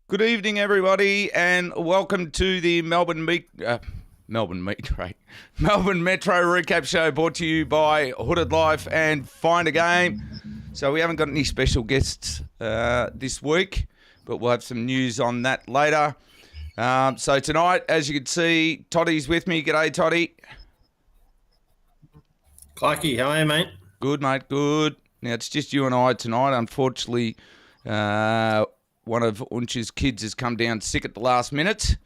Good evening, everybody, and welcome to the Melbourne Metro Recap Show, brought to you by Hooded Life and Find a Game. So we haven't got any special guests this week, but we'll have some news on that later. So tonight, as you can see, Toddy's with me. G'day, Toddy. Clarky, how are you, mate? Good, mate, good. Now, it's just you and I tonight. Unfortunately, one of Unch's kids has come down sick at the last minute.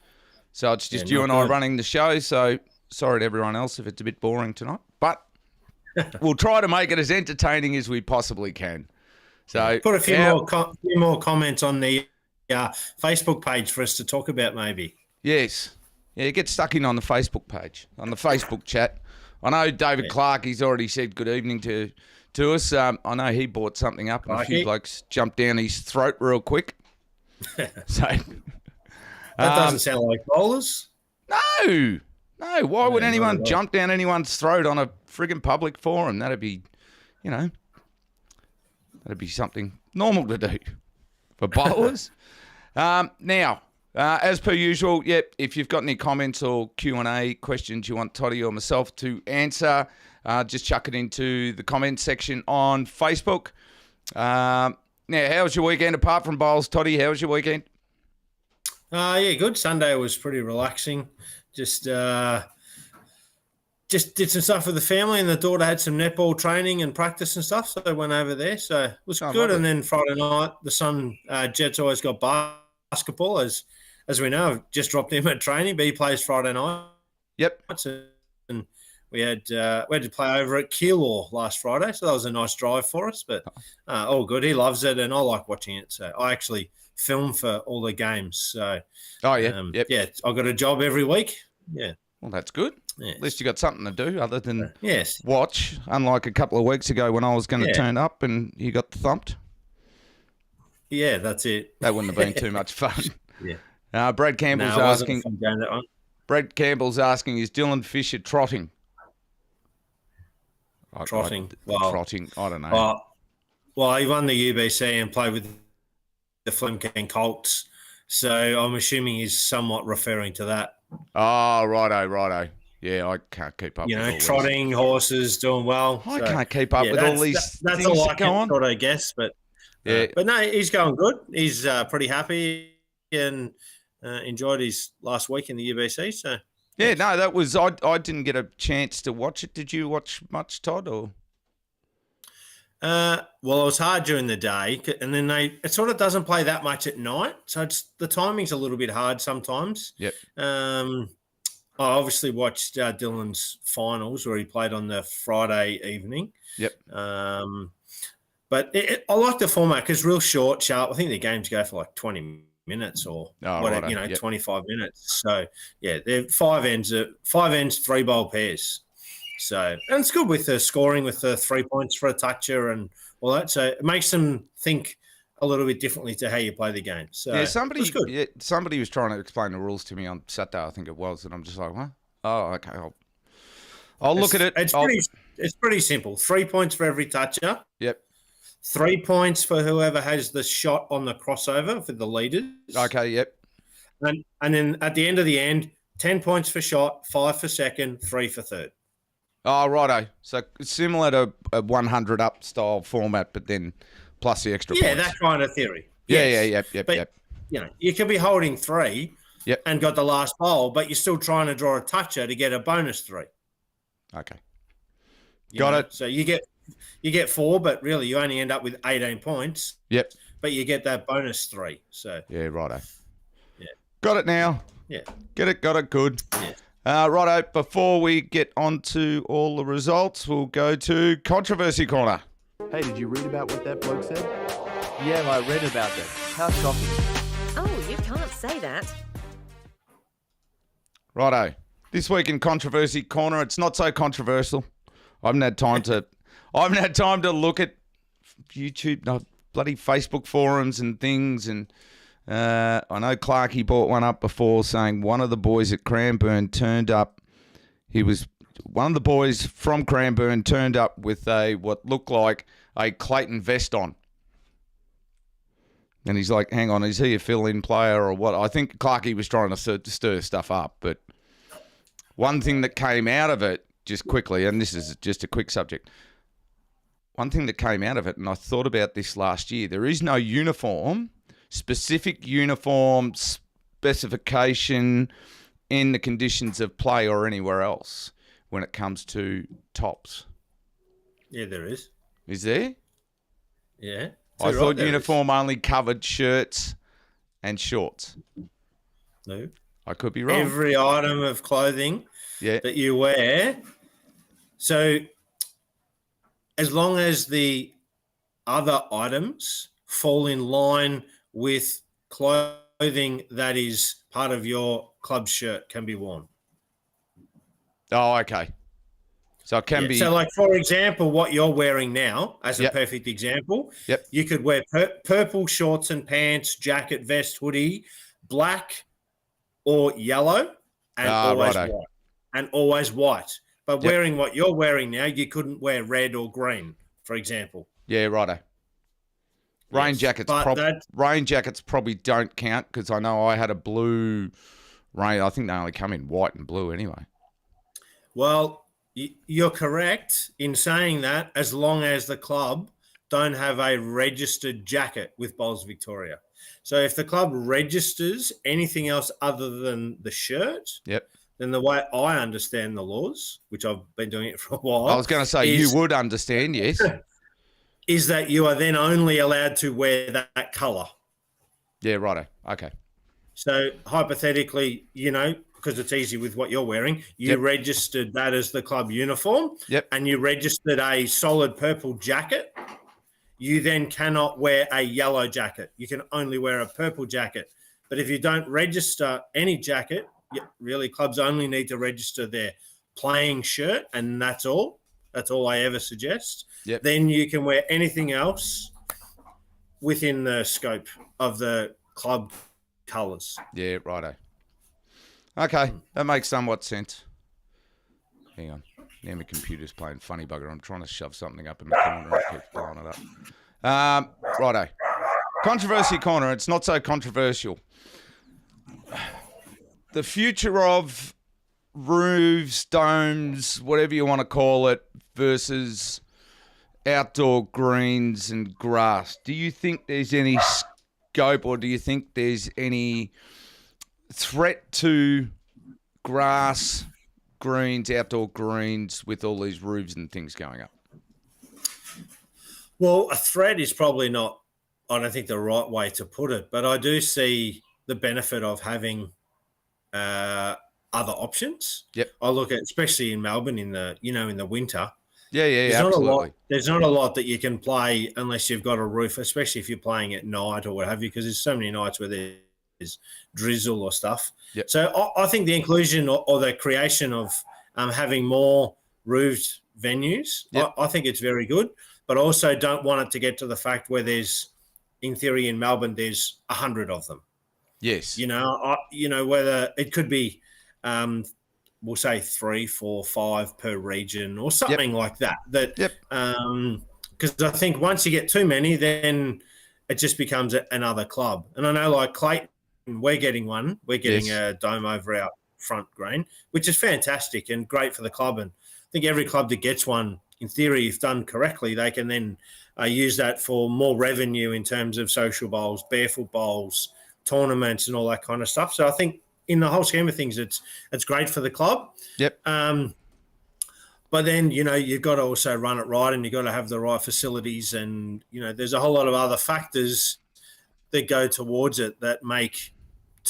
So it's just you and I running the show. So sorry to everyone else if it's a bit boring tonight. But we'll try to make it as entertaining as we possibly can. So put a few more comments on the Facebook page for us to talk about, maybe. Yes. Yeah, get stuck in on the Facebook page, on the Facebook chat. I know David Clark, he's already said good evening to us. I know he bought something up and a few blokes jumped down his throat real quick. So that doesn't sound like bowlers. No. Why would anyone jump down anyone's throat on a friggin' public forum? That'd be something normal to do for bowlers. Now, as per usual, if you've got any comments or Q&A questions you want Toddy or myself to answer, just chuck it into the comments section on Facebook. Now, how was your weekend apart from bowls, Toddy? How was your weekend? Yeah, good. Sunday was pretty relaxing. Just did some stuff with the family, and the daughter had some netball training and practice and stuff, so I went over there. So it was good. And then Friday night, the son, Jet's always got basketball, as we know. I've just dropped him at training, but he plays Friday night. Yep. And we had to play over at Keilor last Friday, so that was a nice drive for us. But all good. He loves it, and I like watching it. So I actually film for all the games. So yeah, I've got a job every week. Yeah. Well, that's good. Yes. At least you got something to do other than yes, watch. Unlike a couple of weeks ago when I was going to turn up and you got thumped. Yeah, that's it. That wouldn't have been too much fun. Yeah. Brad Campbell's asking. Brad Campbell's asking, is Dylan Fisher trotting? Trotting. Trotting. I don't know. Well, he won the UBC and played with the Flemkang Colts, so I'm assuming he's somewhat referring to that. Oh, righto. Yeah, I can't keep up. Trotting horses, doing well. I can't keep up with all these that's things all that go on. Thought, I guess, but but no, he's going good. He's pretty happy and enjoyed his last week in the UBC. So yeah, no, that was I didn't get a chance to watch it. Did you watch much, Todd? Or well, it was hard during the day, and then it sort of doesn't play that much at night, so the timing's a little bit hard sometimes. Yep. I obviously watched Dylan's finals where he played on the Friday evening. Yep. But I like the format because real short, sharp. I think the games go for like 20 minutes or 25 minutes. So yeah, they're five ends, 3-bowl pairs. So, and it's good with the scoring, with the 3 points for a toucher and all that. So it makes them think a little bit differently to how you play the game. So yeah, somebody was trying to explain the rules to me on Saturday, I think it was, and I'm just like, what? Oh, okay. I'll look at it. It's pretty simple. 3 points for every toucher. Yep. 3 points for whoever has the shot on the crossover for the leaders. Okay. Yep. And then at the end, 10 points for shot, 5 for second, 3 for third. Oh, righto. So similar to a 100 up style format, but then plus the extra points. Yeah, that kind of theory. Yep. You could be holding 3 and got the last bowl, but you're still trying to draw a toucher to get a bonus 3. Okay. Got it. So you get 4, but really you only end up with 18 points. Yep. But you get that bonus 3. So yeah, righto. Yeah. Got it now. Yeah. Got it. Good. Yeah. Righto, before we get on to all the results, we'll go to Controversy Corner. Hey, did you read about what that bloke said? Yeah, I read about that. How shocking. Oh, you can't say that. Righto. This week in Controversy Corner, it's not so controversial. I haven't had time to look at YouTube, bloody Facebook forums and things, and I know Clarkey brought one up before saying one of the boys at Cranbourne turned up. One of the boys from Cranbourne turned up with what looked like a Clayton vest on. And he's like, hang on, is he a fill-in player or what? I think Clarkey was trying to stir stuff up. But one thing that came out of it, just quickly, and this is just a quick subject, one thing that came out of it, and I thought about this last year, there is no specific uniform specification in the conditions of play or anywhere else when it comes to tops. Yeah, there is. Is there? Yeah. I thought uniform only covered shirts and shorts. No. I could be wrong. Every item of clothing that you wear. So as long as the other items fall in line with clothing that is part of your club shirt can be worn. Oh, okay. So it can be. So, like, for example, what you're wearing now, as a perfect example, you could wear purple shorts and pants, jacket, vest, hoodie, black or yellow, and always white. But wearing what you're wearing now, you couldn't wear red or green, for example. Yeah, righto. Rain jackets probably don't count because I know I had a blue rain. I think they only come in white and blue anyway. Well, you're correct in saying that as long as the club don't have a registered jacket with Bowls Victoria. So if the club registers anything else other than the shirt, then the way I understand the laws, which I've been doing it for a while. I was going to say you would understand, yes. Is that you are then only allowed to wear that colour. Yeah, righto. Okay. So hypothetically, because it's easy with what you're wearing, you registered that as the club uniform and you registered a solid purple jacket. You then cannot wear a yellow jacket. You can only wear a purple jacket. But if you don't register any jacket, really clubs only need to register their playing shirt and that's all. That's all I ever suggest. Then you can wear anything else within the scope of the club colours. Yeah, righto. Okay, that makes somewhat sense. Hang on. Now my computer's playing funny bugger. I'm trying to shove something up in my corner and it keeps blowing it up. Righto. Controversy corner. It's not so controversial. The future of roofs, domes, whatever you want to call it, versus outdoor greens and grass. Do you think there's any scope or do you think there's any threat to grass, greens, outdoor greens with all these roofs and things going up? Well, a threat is probably not, I don't think, the right way to put it, but I do see the benefit of having other options. I look at, especially in Melbourne in the winter. Absolutely. There's not a lot that you can play unless you've got a roof, especially if you're playing at night or what have you, because there's so many nights where there's drizzle or stuff. So I think the inclusion or the creation of having more roofed venues, I think it's very good, but also don't want it to get to the fact where there's, in theory, in Melbourne, there's 100 of them. Yes. Whether it could be, we'll say 3, 4, 5 per region or something like that. Because I think once you get too many, then it just becomes another club. And I know, like Clayton, we're getting one. We're getting a dome over our front green, which is fantastic and great for the club. And I think every club that gets one, in theory, if done correctly, they can then use that for more revenue in terms of social bowls, barefoot bowls, tournaments and all that kind of stuff. So I think in the whole scheme of things, it's great for the club. But then, you've got to also run it right and you've got to have the right facilities and, there's a whole lot of other factors that go towards it that make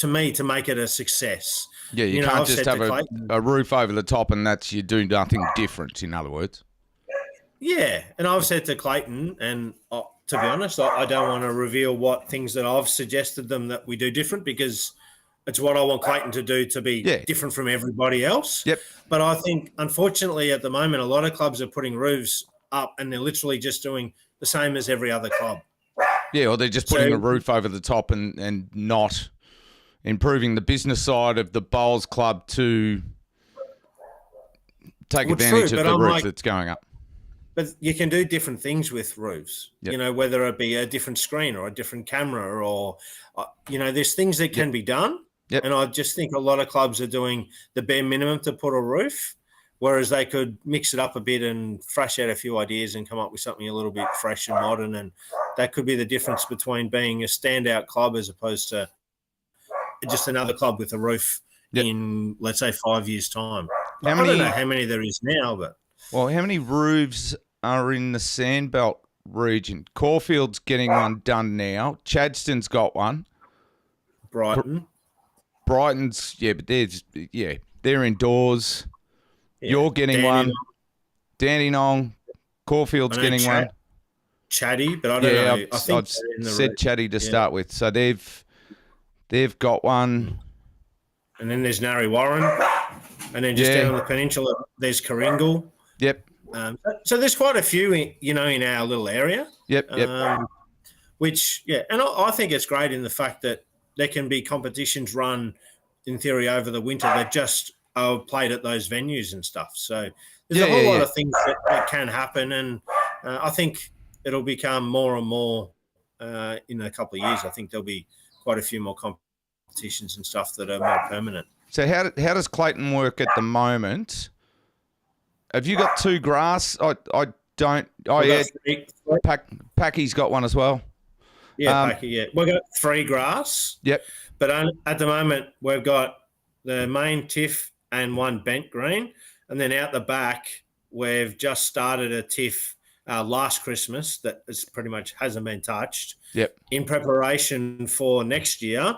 it a success. Yeah, you can't just have a roof over the top and you do nothing different, in other words. Yeah, and I've said to Clayton, and to be honest, I don't want to reveal what things that I've suggested them that we do different because it's what I want Clayton to do to be different from everybody else. But I think, unfortunately, at the moment, a lot of clubs are putting roofs up and they're literally just doing the same as every other club. Yeah, or they're just putting a roof over the top and not improving the business side of the bowls club to take advantage of the roof that's going up. But you can do different things with roofs, Yep. whether it be a different screen or a different camera or, there's things that can be done. Yep. And I just think a lot of clubs are doing the bare minimum to put a roof, whereas they could mix it up a bit and thrash out a few ideas and come up with something a little bit fresh and modern. And that could be the difference between being a standout club as opposed to just another club with a roof in, let's say, 5 years' time. I don't know how many there is now, but... Well, how many roofs are in the Sandbelt region? Caulfield's getting one done now. Chadstone's got one. Brighton's, but they're indoors. Yeah. You're getting one. Dandenong. Caulfield's getting one. Chatty, but I don't know. I've said Chatty to start with. So they've got one. And then there's Narre Warren. And then just down on the peninsula, there's Coringal. Yep. So there's quite a few, in our little area. Yep. Which, and I think it's great in the fact that there can be competitions run, in theory, over the winter that just are played at those venues and stuff. So there's a whole lot of things that can happen, and I think it'll become more and more in a couple of years. I think there'll be quite a few more competitions and stuff that are more permanent. So how does Clayton work at the moment? Have you got two grass? I don't. Packy's got one as well. Yeah, Packy, yeah. We've got 3 grass. Yep. But at the moment, we've got the main TIFF and 1 bent green. And then out the back, we've just started a TIFF last Christmas that is pretty much hasn't been touched. Yep. In preparation for next year,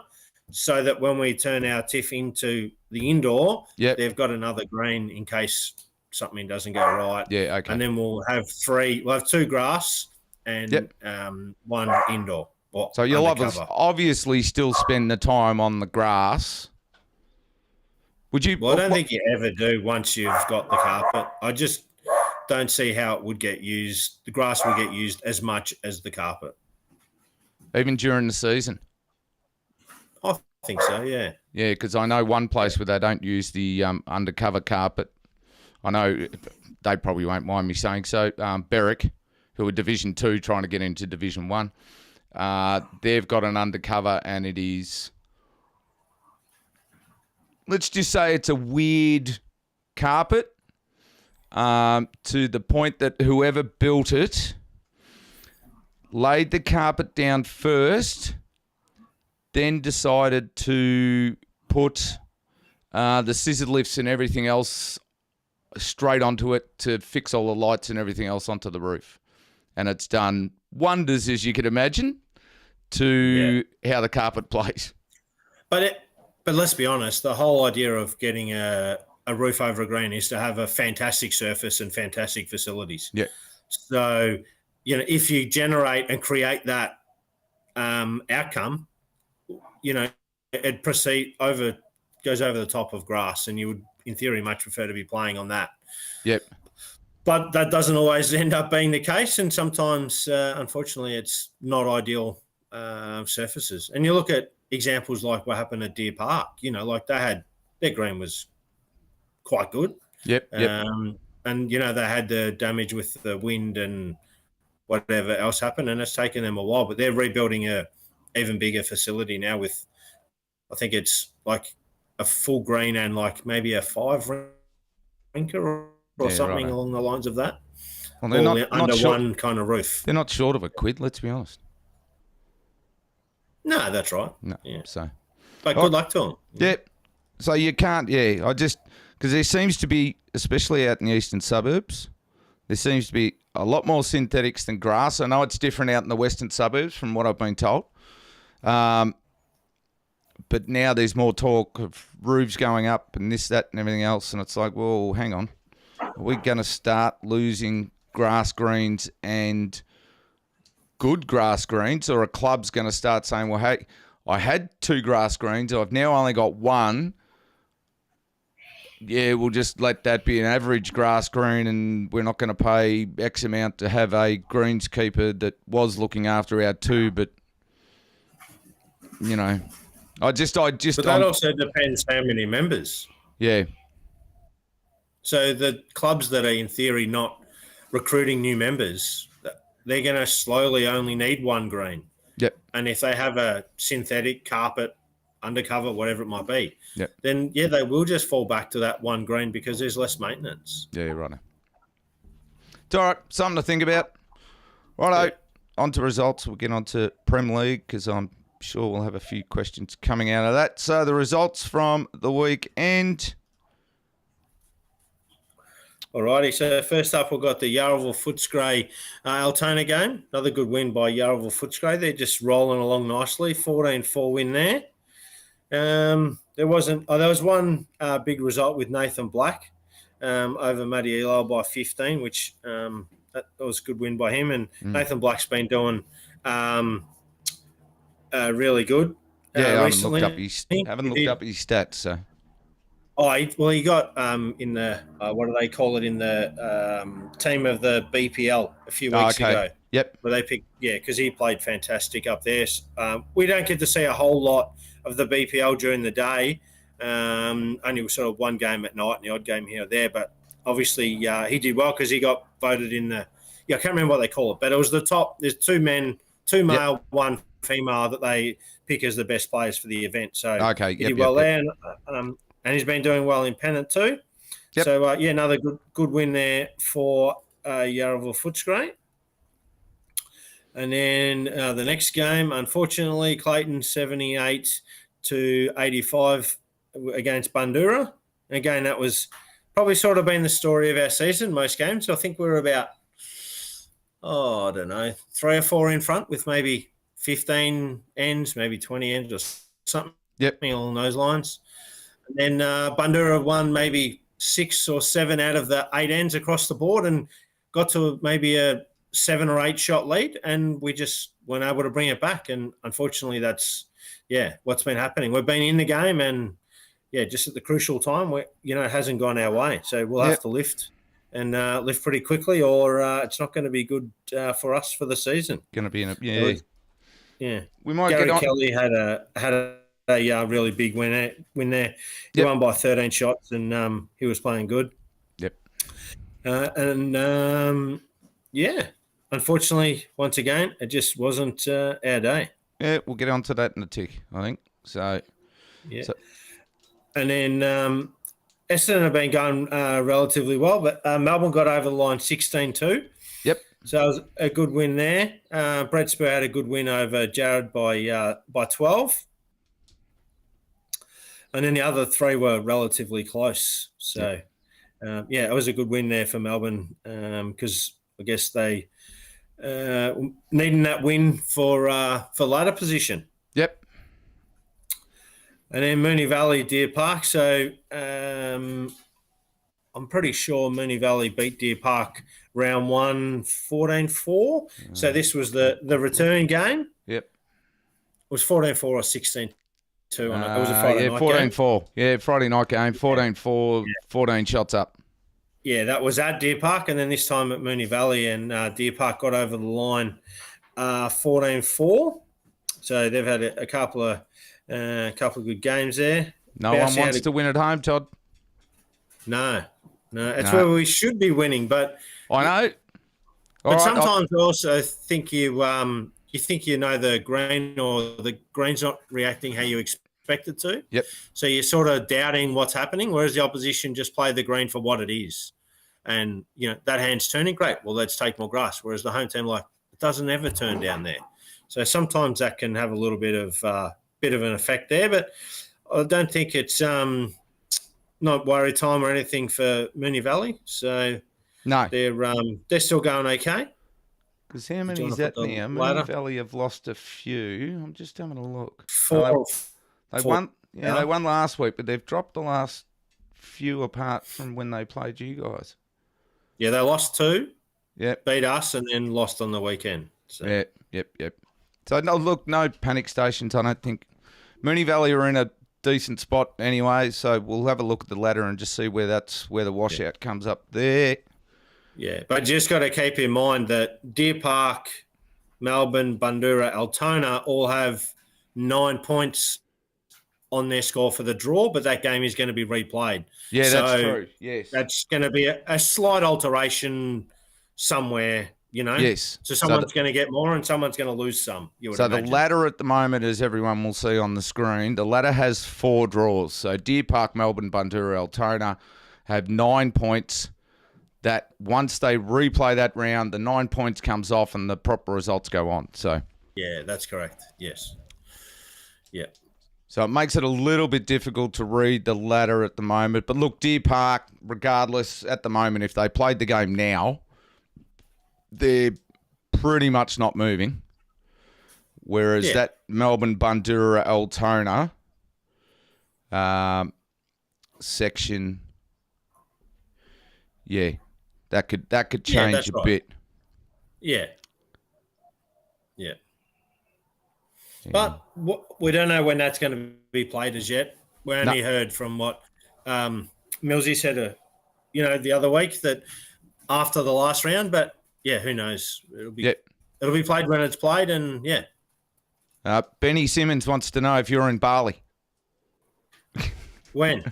so that when we turn our TIFF into the indoor, they've got another green in case something doesn't go right. Yeah, okay. And then we'll have 2 grass and 1 indoor. So you'll obviously still spend the time on the grass. Would you? Well, I don't think you ever do once you've got the carpet. I just don't see how it would get used. The grass would get used as much as the carpet. Even during the season? I think so, yeah. Yeah, because I know one place where they don't use the undercover carpet. I know they probably won't mind me saying so. Berwick, who are Division 2 trying to get into Division 1, they've got an undercover and it is, let's just say it's a weird carpet to the point that whoever built it laid the carpet down first, then decided to put the scissor lifts and everything else straight onto it to fix all the lights and everything else onto the roof. And it's done wonders, as you could imagine, to how the carpet plays. But let's be honest, the whole idea of getting a roof over a green is to have a fantastic surface and fantastic facilities. Yeah. So, if you generate and create that outcome, it goes over the top of grass, and you would, in theory, much prefer to be playing on that. Yep. But that doesn't always end up being the case, and sometimes, unfortunately, it's not ideal surfaces. And you look at examples like what happened at Deer Park. Like their green was quite good. Yep. And they had the damage with the wind and whatever else happened, and it's taken them a while. But they're rebuilding a even bigger facility now with, I think it's like a full green and like maybe a 5 rinker or something along the lines of that. Well, they're not under short, one kind of roof. They're not short of a quid, let's be honest. No, that's right. No, so. But good luck to them. Yeah. So you can't, because there seems to be, especially out in the eastern suburbs, there seems to be a lot more synthetics than grass. I know it's different out in the western suburbs from what I've been told. But now there's more talk of roofs going up and this, that, and everything else. And it's like, well, hang on. Are we going to start losing grass greens and good grass greens? Or a club's going to start saying, well, hey, I had 2 grass greens. I've now only got 1. Yeah, we'll just let that be an average grass green, and we're not going to pay X amount to have a greenskeeper that was looking after our 2. But, I just. But that also depends how many members. Yeah. So the clubs that are in theory not recruiting new members, they're going to slowly only need one green. Yep. And if they have a synthetic carpet, undercover, whatever it might be, yep. then, they will just fall back to that one green because there's less maintenance. Yeah, right. It's all right. Something to think about. Righto. On to results. We'll get on to Prem League because I'm sure we'll have a few questions coming out of that. So the results from the weekend. Alrighty, so first up we've got the Yarraville Footscray Altona game. Another good win by Yarraville Footscray. They're just rolling along nicely. 14-4 win there. There was one big result with Nathan Black over Matty Elo by 15, which that was a good win by him. And Nathan Black's been doing really good. Yeah, recently. Haven't looked up his stats. So. He got in the what do they call it, in the team of the BPL a few weeks ago. Yep. Where they picked, because he played fantastic up there. We don't get to see a whole lot of the BPL during the day. Only sort of one game at night and the odd game here or there. But obviously he did well because he got voted in the. I can't remember what they call it, but it was the top. There's two male, one female that they pick as the best players for the event. So he did well there. And he's been doing well in Pennant too. Yep. So, another good win there for Yarraville Footscray. And then the next game, unfortunately, Clayton 78-85 against Bundoora. Again, that was probably sort of been the story of our season, most games. I think we're about, I don't know, 3 or 4 in front with maybe 15 ends, maybe 20 ends or something along those lines. And then Bundoora won maybe 6 or 7 out of the 8 ends across the board and got to maybe a 7 or 8 shot lead, and we just weren't able to bring it back. And unfortunately, that's what's been happening. We've been in the game, and just at the crucial time, it hasn't gone our way. So we'll have to lift and lift pretty quickly, or it's not going to be good for us for the season. Going to be in a We might. Gary Kelly had a really big win there. He won by 13 shots, and he was playing good. Yep. Unfortunately, once again, it just wasn't our day. Yeah, we'll get on to that in a tick, I think. So, and then Essendon have been going relatively well, but Melbourne got over the line 16-2. Yep. So it was a good win there. Brett Spur had a good win over Jared by 12. And then the other 3 were relatively close. So, it was a good win there for Melbourne because I guess they needing that win for ladder position. Yep. And then Moonee Valley, Deer Park. So I'm pretty sure Moonee Valley beat Deer Park round 1, 14-4. So this was the return game. Yep. It was 14-4 or 16-2. It was a Friday night 14-4. game. Yeah, Friday night game. 14-4, 14 shots up. Yeah, that was at Deer Park, and then this time at Moonee Valley, and Deer Park got over the line 14-4. So they've had a couple of good games there. No one wants to win at home, Todd. No, it's where we should be winning, but I know. But sometimes I also think you think the green, or the green's not reacting how you expect it to. Yep. So you're sort of doubting what's happening, whereas the opposition just play the green for what it is. And, that hand's turning, great. Well, let's take more grass. Whereas the home team, it doesn't ever turn down there. So sometimes that can have a little bit of an effect there. But I don't think it's not worry time or anything for Moonee Valley. So no, they're still going okay. Because how many is that now? Moonee Valley have lost a few. I'm just having a look. 4. They won. Yeah, they won last week, but they've dropped the last few apart from when they played you guys. Yeah, they lost 2. Yep. Beat us and then lost on the weekend. So. Yep. So no panic stations. I don't think Moonee Valley are in a decent spot anyway. So we'll have a look at the ladder and just see where the washout comes up there. Yeah, but you just got to keep in mind that Deer Park, Melbourne, Bundoora, Altona all have 9 points on their score for the draw, but that game is going to be replayed. Yeah, that's true. Yes. That's going to be a slight alteration somewhere, Yes. So someone's going to get more and someone's going to lose some. So the ladder at the moment, as everyone will see on the screen, the ladder has 4 draws. So Deer Park, Melbourne, Bundoora, Altona have 9 points. That once they replay that round, the 9 points comes off and the proper results go on. So yeah, that's correct. Yes. Yeah. So it makes it a little bit difficult to read the ladder at the moment. But look, Deer Park, regardless, at the moment, if they played the game now, they're pretty much not moving. Whereas that Melbourne, Bundoora, Altona section, that could change a bit. Yeah. Yeah. But we don't know when that's going to be played as yet. We only heard from what Millsy said, the other week that after the last round. But yeah, who knows? It'll be played when it's played, and Benny Simmons wants to know if you're in Bali. When?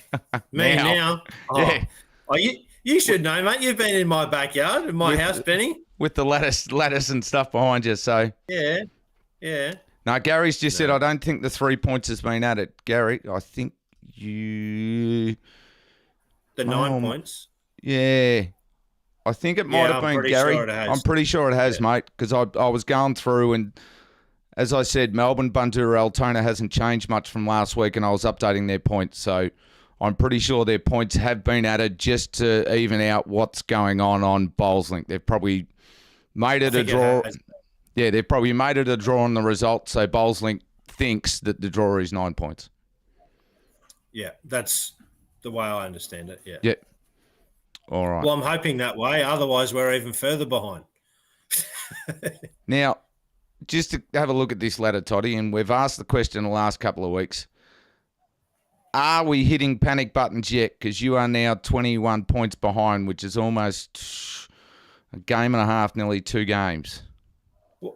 Me now? Oh. Yeah. Oh, you should know, mate. You've been in my backyard, in my house, Benny, with the lattice and stuff behind you. So yeah. No, Gary's just said, I don't think the 3 points has been added. Gary, I think you... The 9 points? Yeah. I think it might have been Gary. Sure I'm pretty sure it has, mate, because I was going through and, as I said, Melbourne, Bundoora, Altona hasn't changed much from last week, and I was updating their points. So I'm pretty sure their points have been added just to even out what's going on Bowlslink. They've probably made it a draw. Yeah, they've probably made it a draw on the result, so Bowlslink thinks that the draw is 9 points. Yeah, that's the way I understand it, yeah. Yeah. All right. Well, I'm hoping that way. Otherwise, we're even further behind. Now, just to have a look at this ladder, Toddy, and we've asked the question the last couple of weeks. Are we hitting panic buttons yet? Because you are now 21 points behind, which is almost a game and a half, nearly 2 games.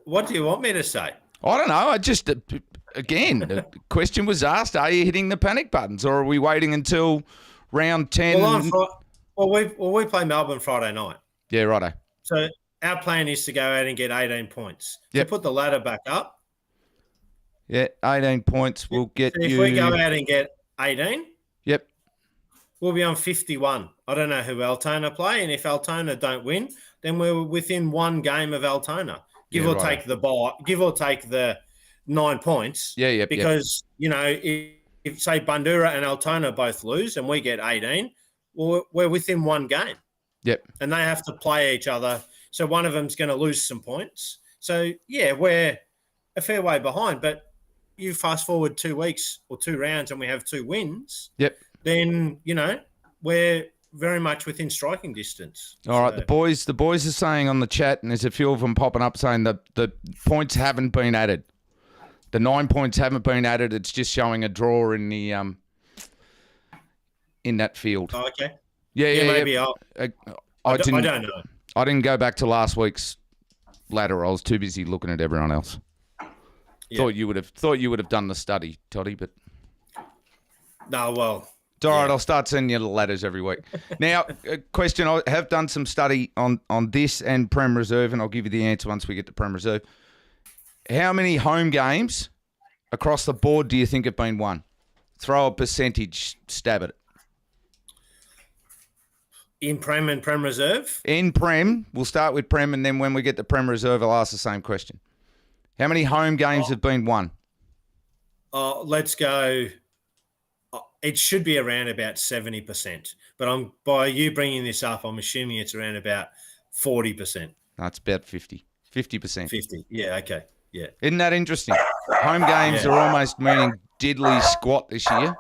What do you want me to say? I don't know. I just, again, the question was asked, are you hitting the panic buttons or are we waiting until round 10? We play Melbourne Friday night. Yeah, righto. So our plan is to go out and get 18 points. Yep. To put the ladder back up. Yeah, 18 points will get you. If we go out and get 18, yep, we'll be on 51. I don't know who Altona play, and if Altona don't win, then we're within 1 game of Altona. Give or take the 9 points. Yeah. Because, if say Bundoora and Altona both lose and we get 18, well, we're within 1 game. Yep. And they have to play each other. So one of them's going to lose some points. So, yeah, we're a fair way behind. But you fast forward 2 weeks or 2 rounds and we have 2 wins. Yep. Then, we're very much within striking distance. All right, the boys are saying on the chat, and there's a few of them popping up saying that the points haven't been added. The 9 points haven't been added. It's just showing a draw in the in that field. Oh, okay. Yeah. Maybe I don't know. I didn't go back to last week's ladder. I was too busy looking at everyone else. Yeah. Thought you would have done the study, Toddy, but no. Well. It's all right, I'll start sending you the ladders every week. Now, a question, I have done some study on this and Prem Reserve, and I'll give you the answer once we get to Prem Reserve. How many home games across the board do you think have been won? Throw a percentage stab at it. In Prem and Prem Reserve? In Prem. We'll start with Prem, and then when we get to Prem Reserve, I'll ask the same question. How many home games have been won? Let's go... It should be around about 70%, but by you bringing this up, I'm assuming it's around about 40%. No, it's about 50%. 50. Yeah. Okay. Yeah. Isn't that interesting? Home games are almost meaning diddly squat this year.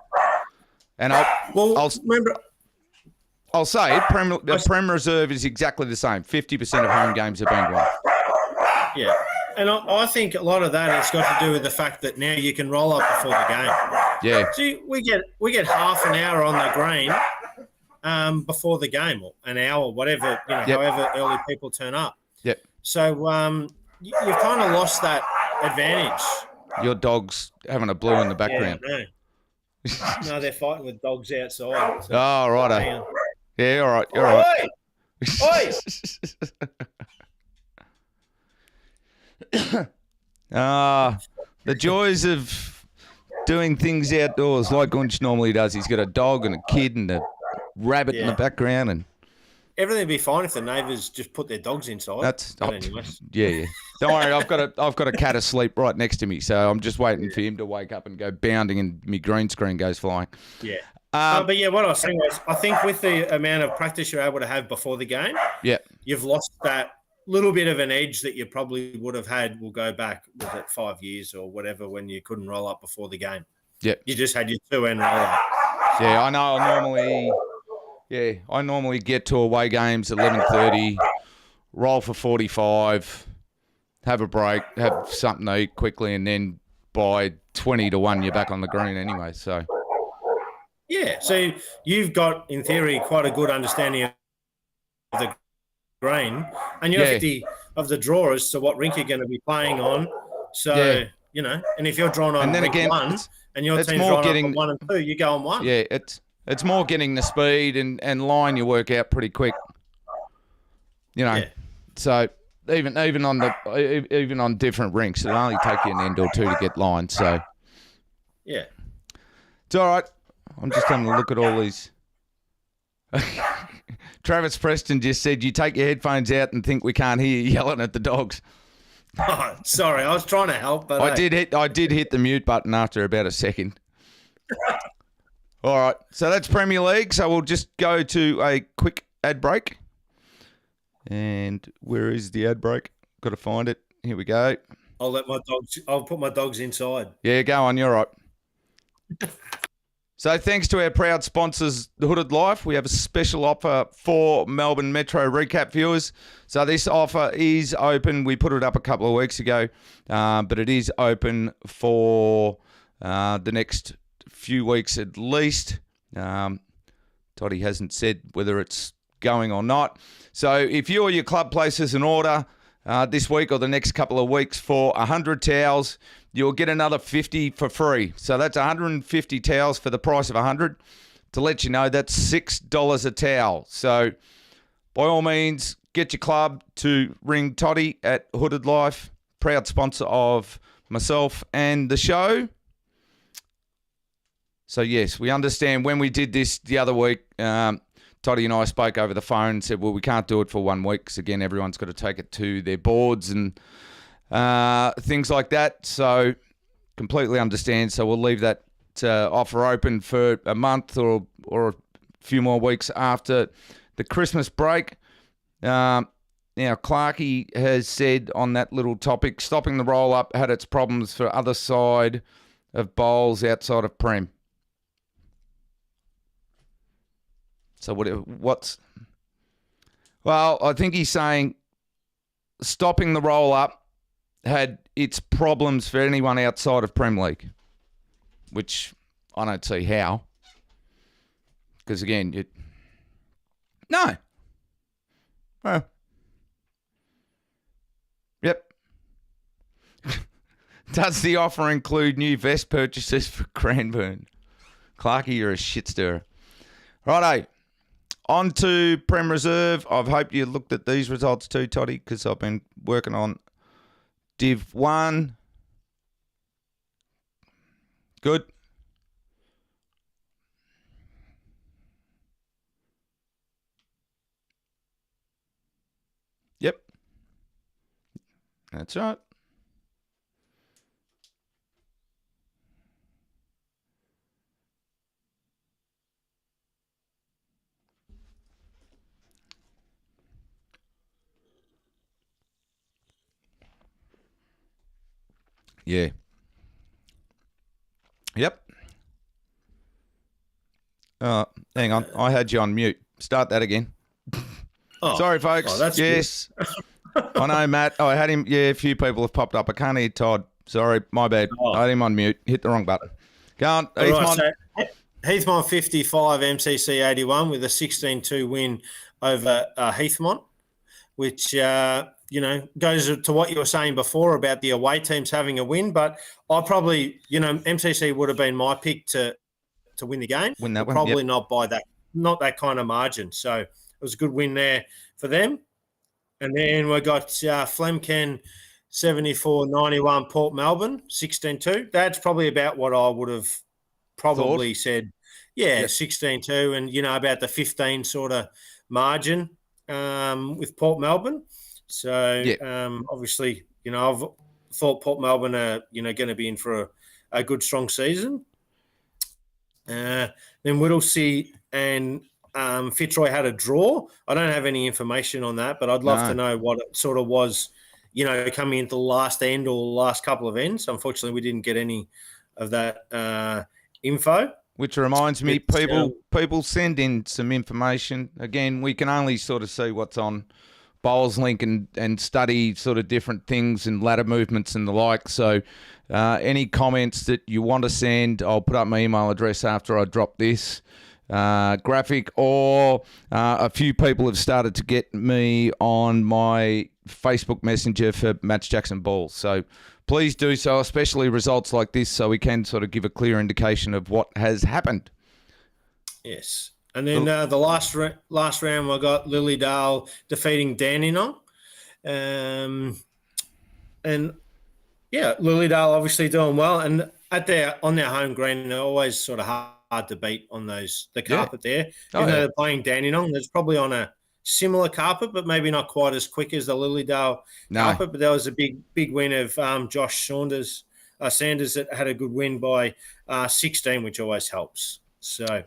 And I'll say Prem Reserve is exactly the same. 50% of home games have been won. Yeah. And I think a lot of that has got to do with the fact that now you can roll up before the game. Yeah. See, we get half an hour on the green before the game, or an hour, whatever, however early people turn up. Yep. So you've kind of lost that advantage. Your dog's having a blue in the background. Yeah, no, they're fighting with dogs outside. So righto. Yeah, all right. You're all right. Oi! The joys of doing things outdoors like Gunch normally does. He's got a dog and a kid and a rabbit in the background, and everything would be fine if the neighbours just put their dogs inside. Yeah. Don't worry, I've got a cat asleep right next to me, so I'm just waiting for him to wake up and go bounding, and my green screen goes flying. Yeah. But what I was saying was, I think with the amount of practice you're able to have before the game, you've lost that little bit of an edge that you probably would have had. We'll go back, was it 5 years or whatever, when you couldn't roll up before the game. Yeah. You just had your 2-end roll up. Yeah, I know. I normally get to away games 11:30, roll for 45, have a break, have something to eat quickly, and then by 20-1, you're back on the green anyway. So. Yeah, so you've got, in theory, quite a good understanding of the green, and you're 50 of the draw as to what rink you're going to be playing on. So, and if you're drawn on and then again, 1 and your team's drawn on 1 and 2, you go on 1. Yeah, it's more getting the speed and line you work out pretty quick. So even on different rinks, it'll only take you an end or two to get lined. So yeah, it's all right. I'm just having a look at all these. Travis Preston just said, you take your headphones out and think we can't hear you yelling at the dogs. Oh, sorry, I was trying to help, but I did hit the mute button after about a second. All right, so that's Premier League. So we'll just go to a quick ad break. And where is the ad break? Got to find it. Here we go. I'll put my dogs inside. Yeah, go on. You're right. So thanks to our proud sponsors, The Hooded Life, we have a special offer for Melbourne Metro Recap viewers. So this offer is open. We put it up a couple of weeks ago, but it is open for the next few weeks at least. Toddy hasn't said whether it's going or not. So if you or your club places an order this week or the next couple of weeks for 100 towels, you'll get another 50 for free. So that's 150 towels for the price of 100. To let you know, that's $6 a towel. So by all means, get your club to ring Toddy at Hooded Life, proud sponsor of myself and the show. So yes, we understand when we did this the other week, Toddy and I spoke over the phone and said, well, we can't do it for 1 week because, again, everyone's got to take it to their boards and things like that. So completely understand. So we'll leave that offer open for a month or a few more weeks after the Christmas break. Now, Clarkey has said on that little topic, stopping the roll-up had its problems for other side of bowls outside of Prem. So what's... Well, I think he's saying stopping the roll-up had its problems for anyone outside of Prem League, which I don't see how. Because, again, No. Oh. Yep. Does the offer include new vest purchases for Cranbourne? Clarkey, you're a shit stirrer. Righto. On to Prem Reserve. I've hoped you looked at these results too, Toddy, because I've been working on Div 1. Good. Yep. That's right. Yeah. Yep. Hang on. I had you on mute. Start that again. Oh, sorry, folks. Oh, that's yes. I know, Matt. I had him. Yeah, a few people have popped up. I can't hear Todd. Sorry, my bad. I had him on mute. Hit the wrong button. Go on. Right, so Heathmont 55, MCC 81 with a 16-2 win over Heathmont, which, goes to what you were saying before about the away teams having a win. But I probably, MCC would have been my pick to win the game. Win that one. Probably not by not that kind of margin. So it was a good win there for them. And then we got Flemken 74-91 Port Melbourne, 16-2. That's probably about what I would have probably said. Yeah, 16-2 and, about the 15 sort of margin with Port Melbourne. So, obviously, I've thought Port Melbourne are, going to be in for a good, strong season. Then Whittlesea and Fitzroy had a draw. I don't have any information on that, but I'd love to know what it sort of was, coming into the last end or the last couple of ends. Unfortunately, we didn't get any of that info. Which reminds me, people send in some information. Again, we can only sort of see what's on Bowls Link and study sort of different things and ladder movements and the like. So any comments that you want to send, I'll put up my email address after I drop this graphic, or a few people have started to get me on my Facebook Messenger for Match Jackson Balls. So please do so, especially results like this, so we can sort of give a clear indication of what has happened. Yes. And then the last round, we got Lilydale defeating Dandenong. And, Lilydale obviously doing well. And on their home green, they're always sort of hard to beat on the carpet there. Even though they're playing Dandenong, there's probably on a similar carpet, but maybe not quite as quick as the Lilydale carpet. But there was a big win of Josh Sanders that had a good win by 16, which always helps. So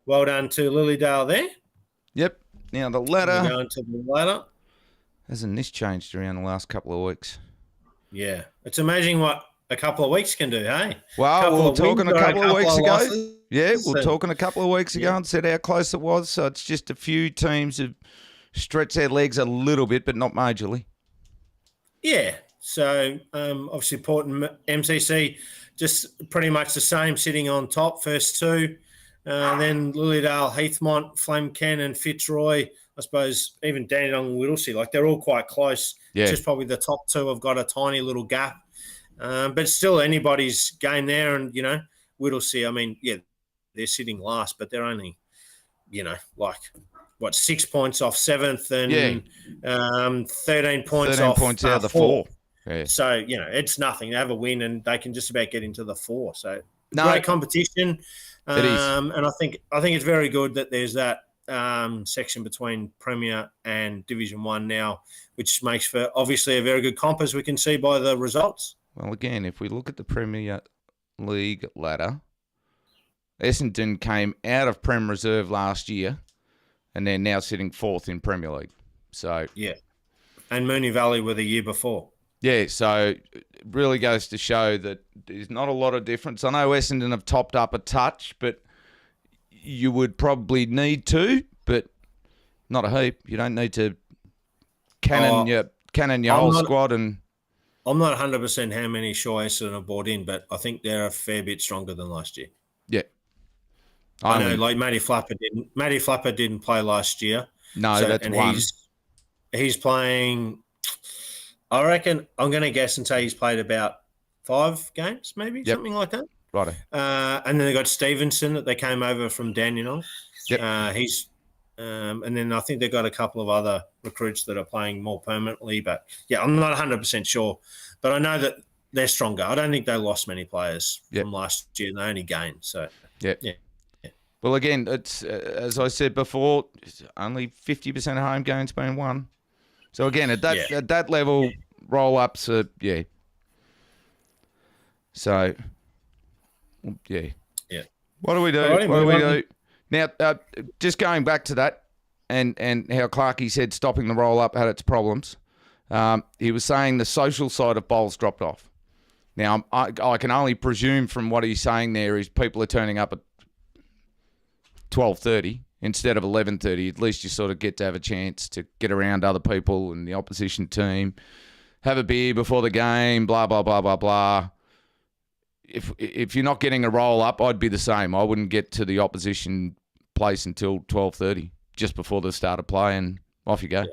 well done to Lilydale there. Yep. Now the ladder. We're going to the ladder. Hasn't this changed around the last couple of weeks? Yeah. It's amazing what a couple of weeks can do, hey? Well, we were talking a couple of weeks ago. Yeah, we were talking a couple of weeks ago and said how close it was. So it's just a few teams have stretched their legs a little bit, but not majorly. Yeah. So obviously Port and MCC just pretty much the same, sitting on top, first two. Then Lilydale, Heathmont, Flemken and Fitzroy, I suppose even Dandenong and Whittlesea, like they're all quite close. Yeah. Just probably the top two have got a tiny little gap. But still anybody's game there. And, Whittlesea, I mean, they're sitting last, but they're only, 6 points off seventh and 13 points off out of the four. Yeah. So, it's nothing. They have a win and they can just about get into the four. So great competition. It is. And I think it's very good that there's that section between Premier and Division 1 now, which makes for obviously a very good comp, as we can see by the results. Well, again, if we look at the Premier League ladder, Essendon came out of Prem Reserve last year and they're now sitting fourth in Premier League. So yeah. And Moonee Valley were the year before. Yeah, so it really goes to show that there's not a lot of difference. I know Essendon have topped up a touch, but you would probably need to, but not a heap. You don't need to cannon your whole squad. And I'm not 100% how many Shaw Essendon have brought in, but I think they're a fair bit stronger than last year. Yeah. I know, like Matty Flapper didn't play last year. No, that's one. He's playing... I reckon I'm going to guess and say he's played about 5 games, maybe, something like that. Right. And then they got Stevenson that they came over from Dandenong. Yep. And then I think they've got a couple of other recruits that are playing more permanently. But, I'm not 100% sure. But I know that they're stronger. I don't think they lost many players from last year. They only gained. So, yeah. Well, again, it's as I said before, only 50% of home games being won. So again, at that level, roll-ups are, So, yeah. What do we do? Alrighty, what do we do? Now, just going back to that and how Clarkey said stopping the roll-up had its problems, he was saying the social side of bowls dropped off. Now, I can only presume from what he's saying there is people are turning up at 12:30 instead of 11:30. At least you sort of get to have a chance to get around other people and the opposition team, have a beer before the game, blah, blah, blah, blah, blah. If you're not getting a roll-up, I'd be the same. I wouldn't get to the opposition place until 12:30, just before the start of play, and off you go.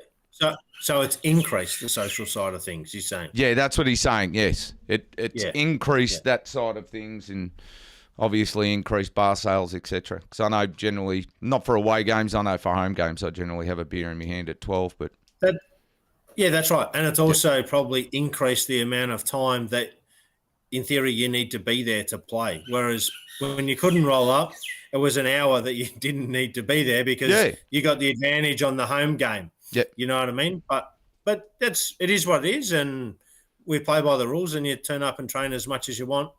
So it's increased the social side of things, you're saying? Yeah, that's what he's saying, yes. It's increased that side of things and obviously increased bar sales, etc. Because I know generally, not for away games, I know for home games, I generally have a beer in my hand at 12. But Yeah, that's right. And it's also probably increased the amount of time that, in theory, you need to be there to play. Whereas when you couldn't roll up, it was an hour that you didn't need to be there because you got the advantage on the home game. Yeah. You know what I mean? But it is what it is, and we play by the rules, and you turn up and train as much as you want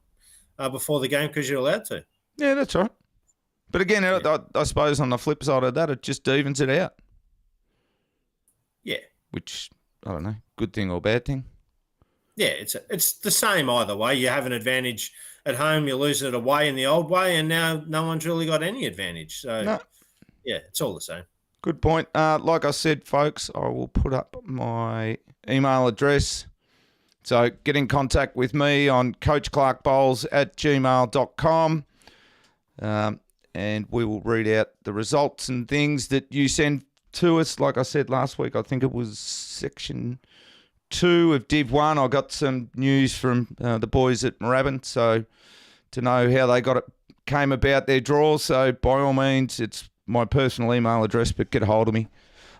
before the game because you're allowed to. Yeah, that's right. But again, I suppose on the flip side of that, it just evens it out. Yeah. Which, I don't know, good thing or bad thing? Yeah, it's the same either way. You have an advantage at home, you lose it away in the old way, and now no one's really got any advantage. So, yeah, it's all the same. Good point. Like I said, folks, I will put up my email address. So get in contact with me on coachclarkbowles@gmail.com. And we will read out the results and things that you send to us. Like I said last week, I think it was section 2 of Div 1. I got some news from the boys at Moorabbin, so to know how they came about their draw. So by all means, it's my personal email address, but get a hold of me.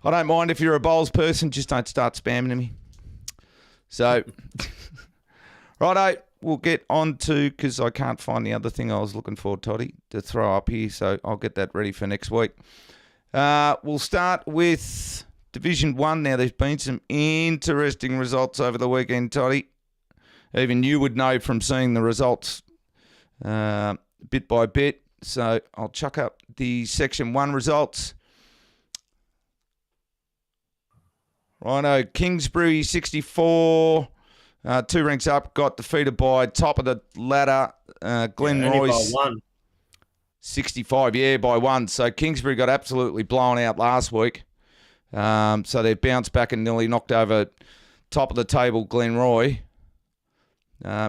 I don't mind if you're a bowls person, just don't start spamming me. So, righto, we'll get on to, because I can't find the other thing I was looking for, Toddy, to throw up here, so I'll get that ready for next week. We'll start with Division 1 now. There's been some interesting results over the weekend, Toddy. Even you would know from seeing the results bit by bit. So I'll chuck up the Section 1 results. Righto, Kingsbury 64, 2 ranks up, got defeated by top of the ladder, Glenroy's 65, by 1. So Kingsbury got absolutely blown out last week. So they've bounced back and nearly knocked over top of the table Glenroy.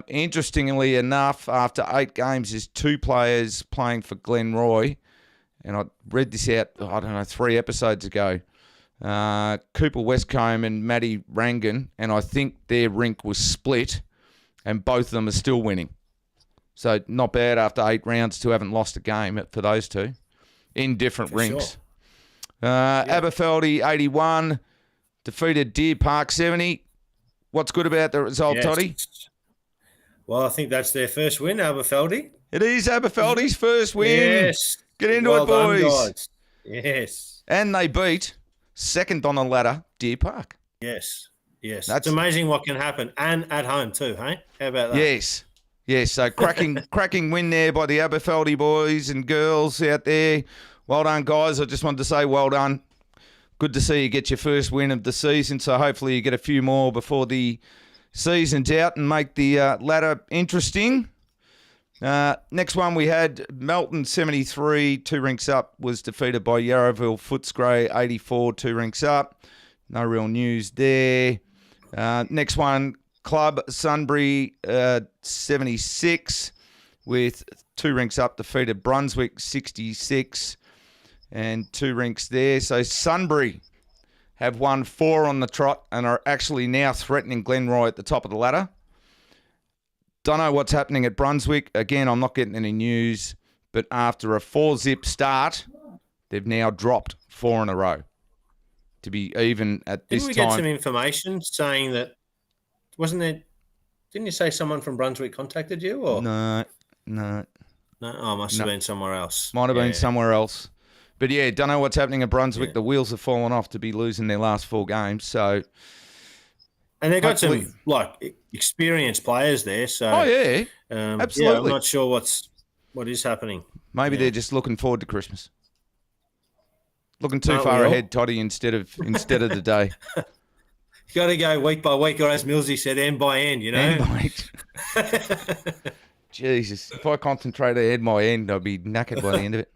Interestingly enough, after 8 games, there's 2 players playing for Glenroy. And I read this out, 3 episodes ago. Cooper Westcombe and Matty Rangan, and I think their rink was split, and both of them are still winning. So not bad after 8 rounds to haven't lost a game for those 2 in different rinks. Sure. Aberfeldy 81 defeated Deer Park 70. What's good about the result, Toddy? Well, I think that's their first win, Aberfeldy. It is Aberfeldy's first win. Yes. Get into it, boys. Done, guys. Yes. And they beat second on the ladder, Deer Park. Yes. It's amazing what can happen, and at home too, hey? How about that? Yes. So cracking win there by the Aberfeldy boys and girls out there. Well done, guys. I just wanted to say well done. Good to see you get your first win of the season, so hopefully you get a few more before the season's out and make the ladder interesting. Next one we had Melton 73, 2 ranks up, was defeated by Yarraville Footscray 84, 2 ranks up. No real news there. Next one, Club Sunbury 76 with 2 ranks up, defeated Brunswick 66 and 2 ranks there. So Sunbury have won 4 on the trot and are actually now threatening Glenroy at the top of the ladder. Don't know what's happening at Brunswick. Again, I'm not getting any news, but after a 4-zip start, they've now dropped 4 in a row to be even at this time. Didn't we get some information saying that, didn't you say someone from Brunswick contacted you? Or? No. Oh, must have been somewhere else. Might have been somewhere else. But yeah, don't know what's happening at Brunswick. Yeah. The wheels have fallen off to be losing their last 4 games. So, and they've got some experienced players there. So, absolutely. Yeah, I'm not sure what is happening. Maybe they're just looking forward to Christmas. Looking too far ahead, Toddy, instead of the day. You got to go week by week, or as Millsy said, end by end. You know. End by end. Jesus, if I concentrate ahead my end, I'll be knackered by the end of it.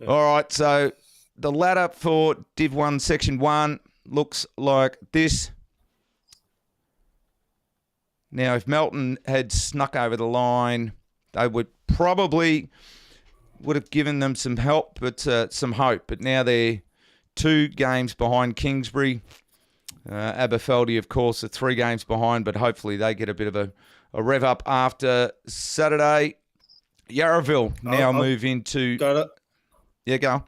All right, so the ladder for Div 1 Section 1 looks like this. Now, if Melton had snuck over the line, they would have given them some help, but some hope. But now they're 2 games behind Kingsbury. Aberfeldy, of course, are 3 games behind, but hopefully they get a bit of a rev up after Saturday. Yarraville now move into... Got it. Yeah, go.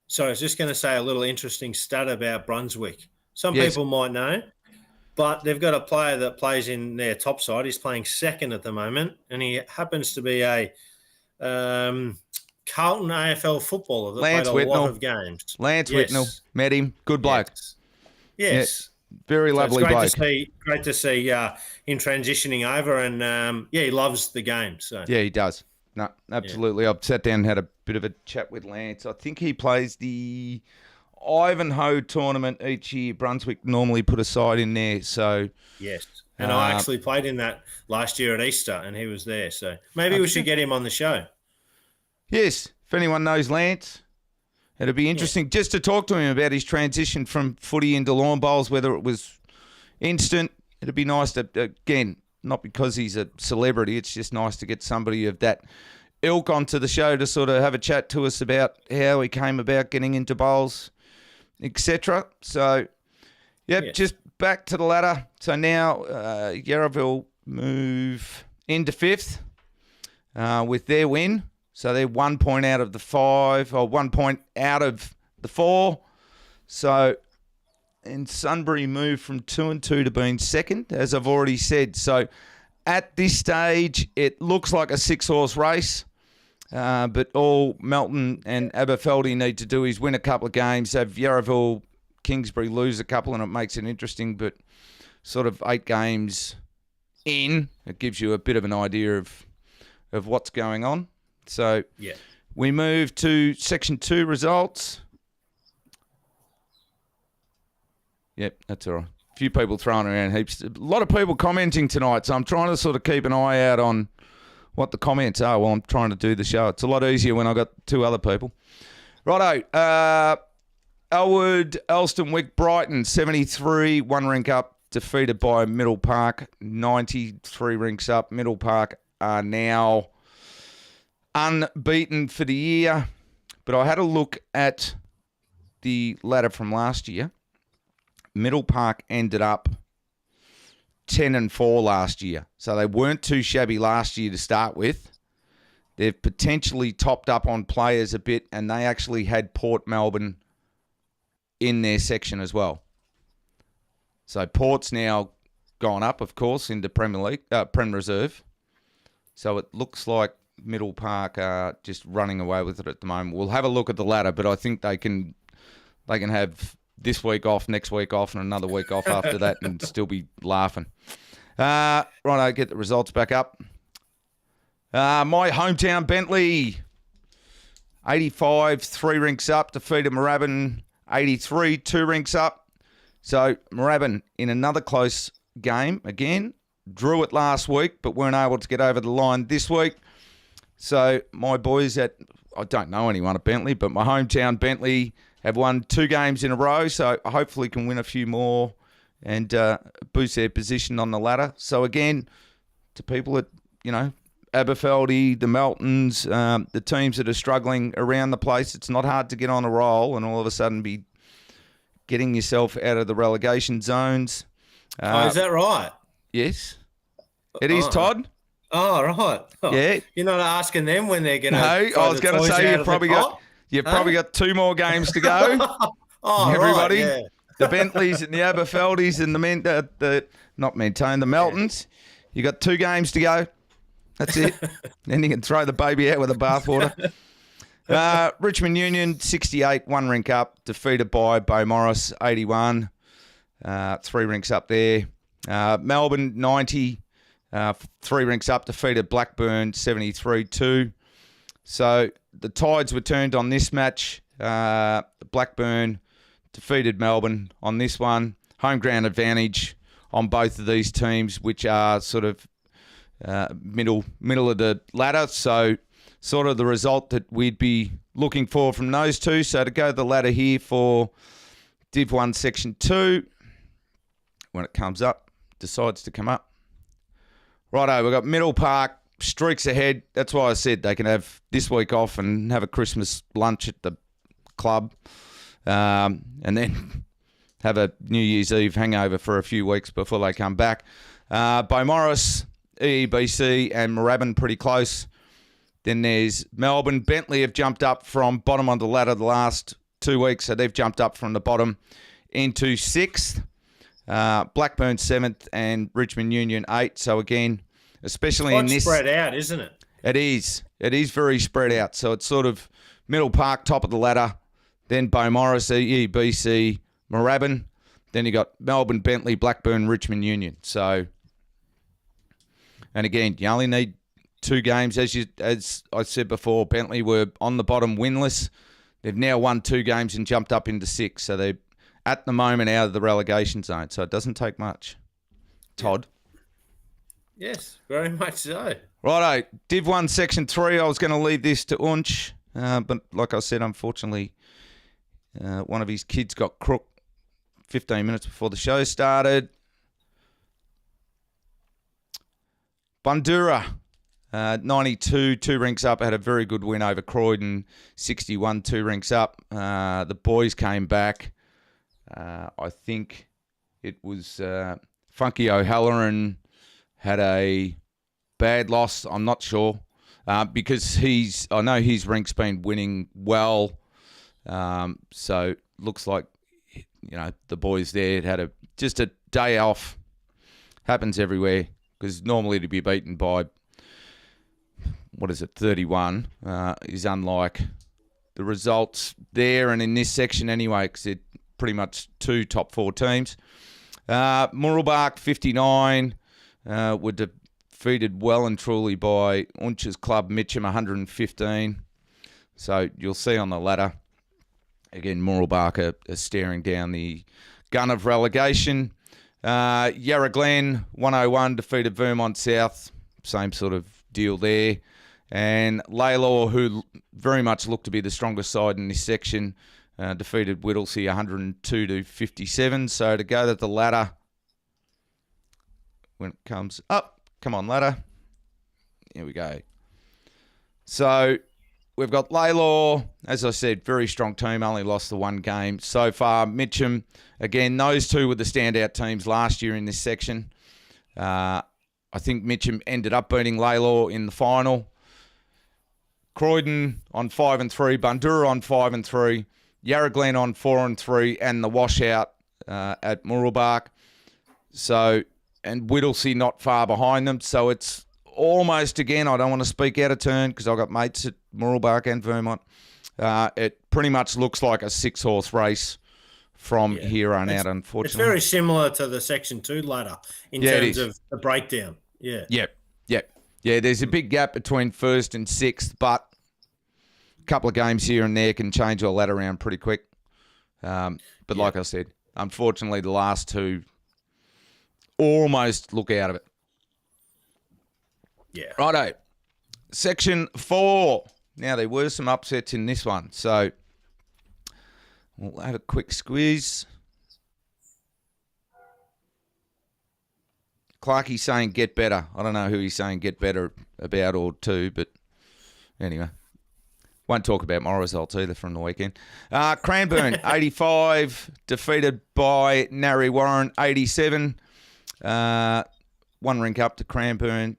So I was just going to say a little interesting stat about Brunswick. Some people might know, but they've got a player that plays in their top side. He's playing second at the moment, and he happens to be a Carlton AFL footballer that Lance played a lot Whitnell. of games. Lance Whitnell. Met him. Good bloke. Yes. Very lovely bloke. Great to see him transitioning over, and he loves the game. So yeah, he does. No, absolutely. I've sat down and had a bit of a chat with Lance. I think he plays the Ivanhoe tournament each year. Brunswick normally put a side in there. So yes, and I actually played in that last year at Easter, and he was there. So maybe we should get him on the show. Yes, if anyone knows Lance, it'd be interesting just to talk to him about his transition from footy into lawn bowls, whether it was instant. It'd be nice to, again, not because he's a celebrity, it's just nice to get somebody of that ilk onto the show to sort of have a chat to us about how he came about getting into bowls, etc. So, just back to the ladder. So now Yarraville move into fifth with their win. So they're 1 point out of the 5, or 1 point out of the 4. So, and Sunbury moved from 2 and 2 to being second, as I've already said. So at this stage, it looks like a 6-horse race. But all Melton and Aberfeldy need to do is win a couple of games, have Yarraville, Kingsbury lose a couple, and it makes it interesting. But sort of 8 games in, it gives you a bit of an idea of what's going on. So we move to Section 2 results. Yep, that's all right. A few people throwing around heaps. A lot of people commenting tonight, so I'm trying to sort of keep an eye out on what the comments are while I'm trying to do the show. It's a lot easier when I've got 2 other people. Righto. Elwood, Elston, Wick, Brighton, 73, 1 rink up, defeated by Middle Park, 93 rinks up. Middle Park are now unbeaten for the year, but I had a look at the ladder from last year. Middle Park ended up 10 and 4 last year, so they weren't too shabby last year to start with. They've potentially topped up on players a bit, and they actually had Port Melbourne in their section as well. So Port's now gone up, of course, into Premier League, Prem Reserve. So it looks like Middle Park are just running away with it at the moment. We'll have a look at the ladder, but I think they can have this week off, next week off, and another week off after that and still be laughing. Right, I'll get the results back up. My hometown, Bentley, 85, 3 rinks up, defeated Moorabbin, 83, 2 rinks up. So Moorabbin in another close game again. Drew it last week, but weren't able to get over the line this week. So my boys I don't know anyone at Bentley, but my hometown Bentley have won 2 games in a row, so hopefully can win a few more and boost their position on the ladder. So again, to people at, Aberfeldy, the Meltons, the teams that are struggling around the place, it's not hard to get on a roll and all of a sudden be getting yourself out of the relegation zones. Is that right? Yes. It is, Todd. Oh, right. Oh, yeah. You're not asking them when they're going to... No, I was going to say you've probably got 2 more games to go. Everybody. Right, yeah. The Bentleys and the Aberfeldys and the Meltons. You got 2 games to go. That's it. Then you can throw the baby out with the bathwater. Richmond Union, 68, 1 rink up, defeated by Beaumaris, 81, 3 rinks up there. Melbourne, 90, 3 rinks up, defeated Blackburn, 73-2. So the tides were turned on this match. Blackburn defeated Melbourne on this one. Home ground advantage on both of these teams, which are sort of middle of the ladder. So sort of the result that we'd be looking for from those two. So to go the ladder here for Div 1 Section 2, when it comes up, decides to come up. Righto, we've got Middle Park, streaks ahead. That's why I said they can have this week off and have a Christmas lunch at the club and then have a New Year's Eve hangover for a few weeks before they come back. Beaumaris, EEBC and Moorabbin pretty close. Then there's Melbourne. Bentley have jumped up from bottom on the ladder the last 2 weeks, so they've jumped up from the bottom into 6th. Blackburn 7th and Richmond Union 8th. So again, especially quite in this... spread out, isn't it? It is. It is very spread out. So it's sort of Middle Park, top of the ladder, then Beaumaris, EBC, Moorabbin. Then you got Melbourne, Bentley, Blackburn, Richmond Union. So, and again, you only need 2 games. As I said before, Bentley were on the bottom winless. They've now won 2 games and jumped up into 6. So they're at the moment out of the relegation zone. So it doesn't take much. Todd? Yes, very much so. Righto, Div 1, Section 3. I was going to leave this to Unch, but like I said, unfortunately, one of his kids got crook 15 minutes before the show started. Bundoora, 92, 2 ranks up, had a very good win over Croydon, 61, 2 ranks up. The boys came back. I think it was Funky O'Halloran had a bad loss. I'm not sure because I know his rank's been winning well. So looks like the boys there had just a day off. Happens everywhere because normally to be beaten by 31 is unlike the results there and in this section anyway because they're pretty much 2 top 4 teams. Mooroolbark 59 were defeated well and truly by Unch's club Mitcham 115. So you'll see on the ladder, again, Mooroolbark are staring down the gun of relegation. Yarra Glen 101 defeated Vermont South. Same sort of deal there. And Laylaw, who very much looked to be the strongest side in this section, defeated Whittlesea 102 to 57. So to go to the ladder when it comes up. Come on, ladder. Here we go. So we've got Laylaw, as I said, very strong team, only lost the 1 game so far. Mitcham, again, those 2 were the standout teams last year in this section. I think Mitcham ended up beating Laylaw in the final. Croydon on 5 and 3, Bundoora on 5 and 3, Yarra Glen on 4 and 3, and the washout at Mooroolbark. So, and Whittlesea not far behind them. So it's almost, again, I don't want to speak out of turn because I've got mates at Mooroolbark and Vermont. It pretty much looks like a 6-horse race from here on out, unfortunately. It's very similar to the Section 2 ladder in terms of the breakdown. Yeah. Yep. Yeah, there's a big gap between 1st and 6th, but a couple of games here and there can change the ladder around pretty quick. But like I said, unfortunately, the last 2 almost look out of it. Yeah. Righto. Section 4. Now, there were some upsets in this one, so we'll have a quick squeeze. Clarkie's saying get better. I don't know who he's saying get better about or to, but anyway. Won't talk about my results either from the weekend. Cranbourne, 85, defeated by Narre Warren, 87. 1 rink up to Cranbourne.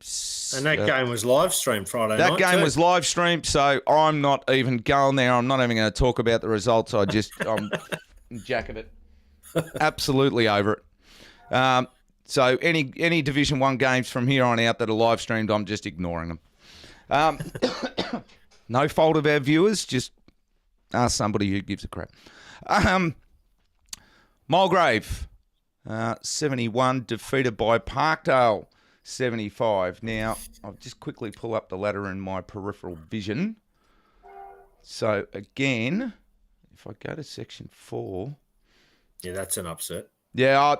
And that game was live streamed Friday night. That game was live streamed, so I'm not even going there. I'm not even going to talk about the results. I'm jack of it. Absolutely over it. So any Division 1 games from here on out that are live streamed, I'm just ignoring them. No fault of our viewers, just ask somebody who gives a crap. Mulgrave, 71, defeated by Parkdale, 75. Now, I'll just quickly pull up the ladder in my peripheral vision. So, again, if I go to Section 4... Yeah, that's an upset. Yeah,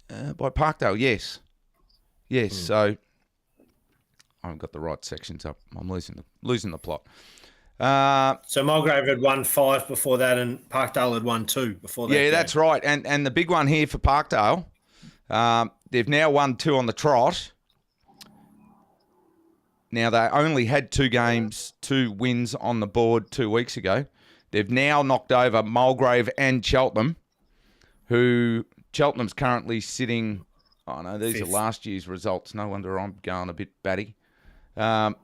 by Parkdale, yes. Yes, so... I haven't got the right sections up. I'm losing the plot. So Mulgrave had won 5 before that, and Parkdale had won 2 before that. Yeah, that's right. And the big one here for Parkdale, they've now won 2 on the trot. Now, they only had 2 wins on the board 2 weeks ago. They've now knocked over Mulgrave and Cheltenham, who Cheltenham's currently sitting... Oh, no, these 5th. Are last year's results. No wonder I'm going a bit batty. Well,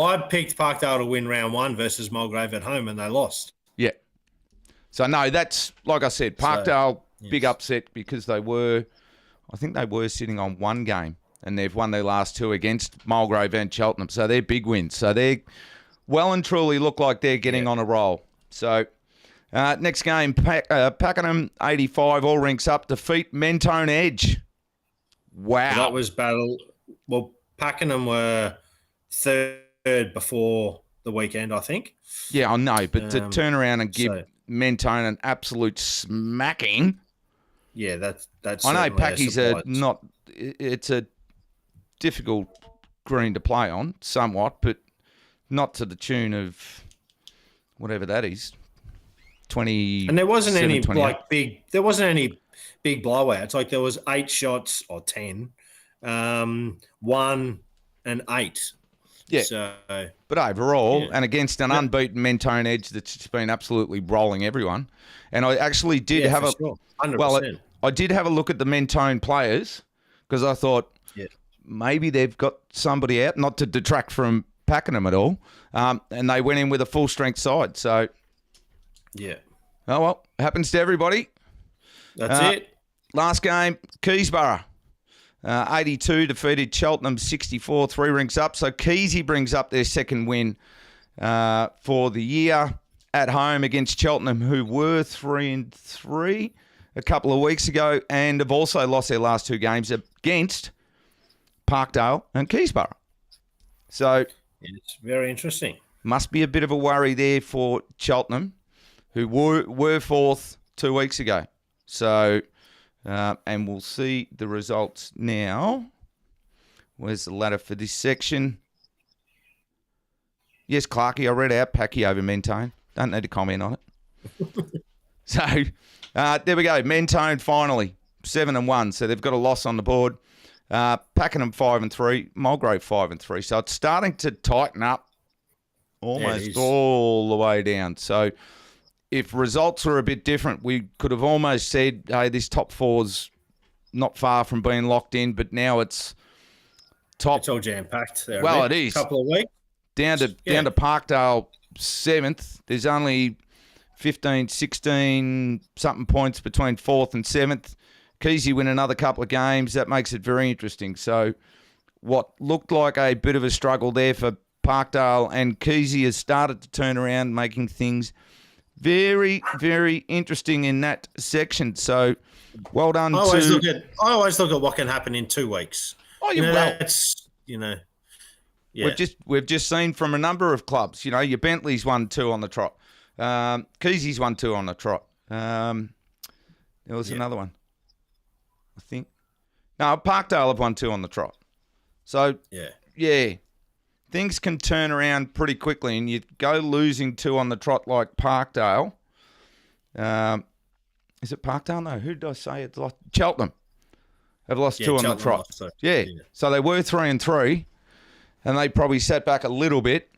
I picked Parkdale to win round 1 versus Mulgrave at home, and they lost. Yeah, So, no, that's, like I said, Parkdale, big upset because I think they were sitting on one game and they've won their last two against Mulgrave and Cheltenham. So, they're big wins. So, they well and truly look like they're getting on a roll. So, next game, Pakenham 85, all rinks up, defeat Mentone Edge. Wow. That was battle. Well, Pakenham were third before the weekend, I think. Yeah, I know, but to turn around and give Mentone an absolute smacking. Yeah, that's. I know Packies are not. It's a difficult green to play on, somewhat, but not to the tune of whatever that is. 20. And there wasn't any big. There wasn't any big blowouts. Like there was 8 shots or 10, 1 and 8. Yeah. So, but overall, and against an unbeaten Mentone Edge that's just been absolutely rolling everyone. And I actually did have a 100%. Well, I did have a look at the Mentone players because I thought maybe they've got somebody out, not to detract from Pakenham at all. And they went in with a full strength side. So, oh well, happens to everybody. That's it. Last game, Keysborough. 82 defeated Cheltenham 64, 3 rinks up. So Keysy brings up their second win for the year at home against Cheltenham, who were 3-3 a couple of weeks ago and have also lost their last 2 games against Parkdale and Keysborough. So it's very interesting. Must be a bit of a worry there for Cheltenham, who were fourth 2 weeks ago. So... and we'll see the results now. Where's the ladder for this section? Yes, Clarkey, I read out Packy over Mentone. Don't need to comment on it. So, there we go. Mentone finally, 7-1. So they've got a loss on the board. Pakenham 5-3, Mulgrave 5-3. So it's starting to tighten up almost all the way down. So... if results were a bit different, we could have almost said, hey, this top 4's not far from being locked in, but now it's top. It's all jam-packed there. Well, it is. A couple of weeks. Down to Parkdale 7th. There's only 15, 16 something points between 4th and 7th. Keysy win another couple of games. That makes it very interesting. So what looked like a bit of a struggle there for Parkdale and Keysy has started to turn around, making things very, very interesting in that section. So, well done. I always look at what can happen in 2 weeks. Oh, that's We've just seen from a number of clubs. Your Bentley's won 2 on the trot. Keysy's won 2 on the trot. There was another one, I think. No, Parkdale have won 2 on the trot. So things can turn around pretty quickly, and you go losing 2 on the trot like Parkdale. Is it Parkdale? No, who did I say it's lost? Cheltenham have lost 2 on the trot. So they were 3-3, and they probably sat back a little bit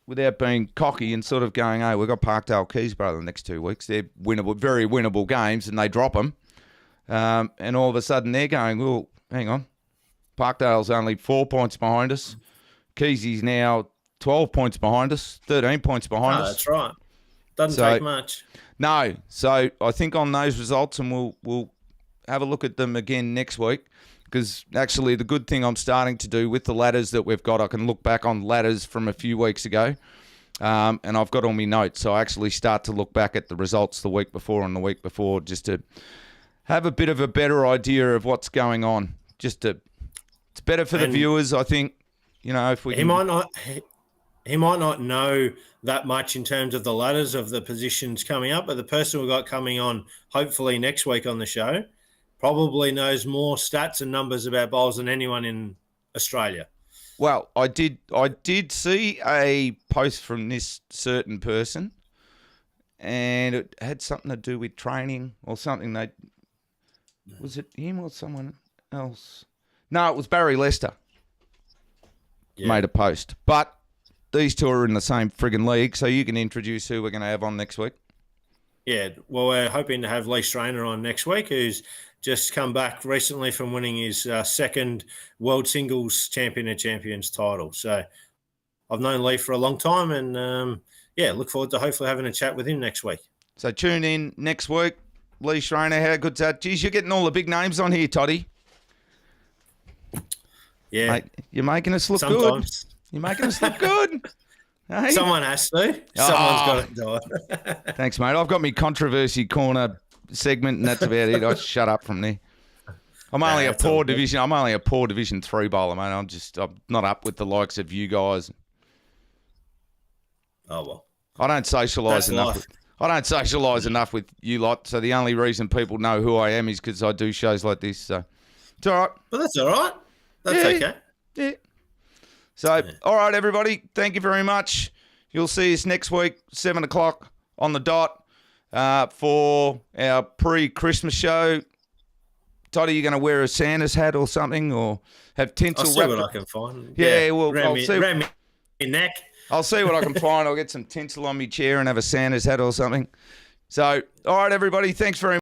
without being cocky and sort of going, hey, we've got Parkdale Keysborough the next 2 weeks. They're winnable, very winnable games, and they drop them. And all of a sudden they're going, well, hang on. Parkdale's only 4 points behind us. Keysy's now 12 points behind us, 13 points behind us. That's right. Doesn't take much. No. So I think on those results, and we'll have a look at them again next week, because actually the good thing I'm starting to do with the ladders that we've got, I can look back on ladders from a few weeks ago, and I've got all my notes. So I actually start to look back at the results the week before and the week before, just to have a bit of a better idea of what's going on. It's better for the viewers, I think. If we he might not know that much in terms of the ladders of the positions coming up, but the person we've got coming on hopefully next week on the show probably knows more stats and numbers about bowls than anyone in Australia. Well, I did see a post from this certain person, and it had something to do with training or something. Was it him or someone else? No, it was Barry Lester. Made a post. But these two are in the same friggin' league, so you can introduce who we're going to have on next week. Yeah, well, we're hoping to have Lee Strainer on next week, who's just come back recently from winning his second World Singles Champion of Champions title. So I've known Lee for a long time, and look forward to hopefully having a chat with him next week. So tune in next week. Lee Schreiner, how good's that? Geez, you're getting all the big names on here, Toddy. Yeah. Mate, you're making us look Sometimes. good. You're making us look good. Hey? Someone has to. Someone's got to do it. Thanks, mate. I've got my controversy corner segment, and that's about it. I shut up from there. I'm only a poor division. I'm only a poor Division 3 bowler, mate. I'm not up with the likes of you guys. Oh well. I don't socialise enough. I don't socialise enough with you lot. So the only reason people know who I am is because I do shows like this. So it's all right. But that's all right. That's okay. Yeah. So, all right, everybody. Thank you very much. You'll see us next week, 7 o'clock on the dot for our pre-Christmas show. Todd, are you going to wear a Santa's hat or something, or have tinsel? I'll see what I can find. Yeah, well, around my neck. I'll see what I can find. I'll get some tinsel on my chair and have a Santa's hat or something. So, all right, everybody. Thanks very much.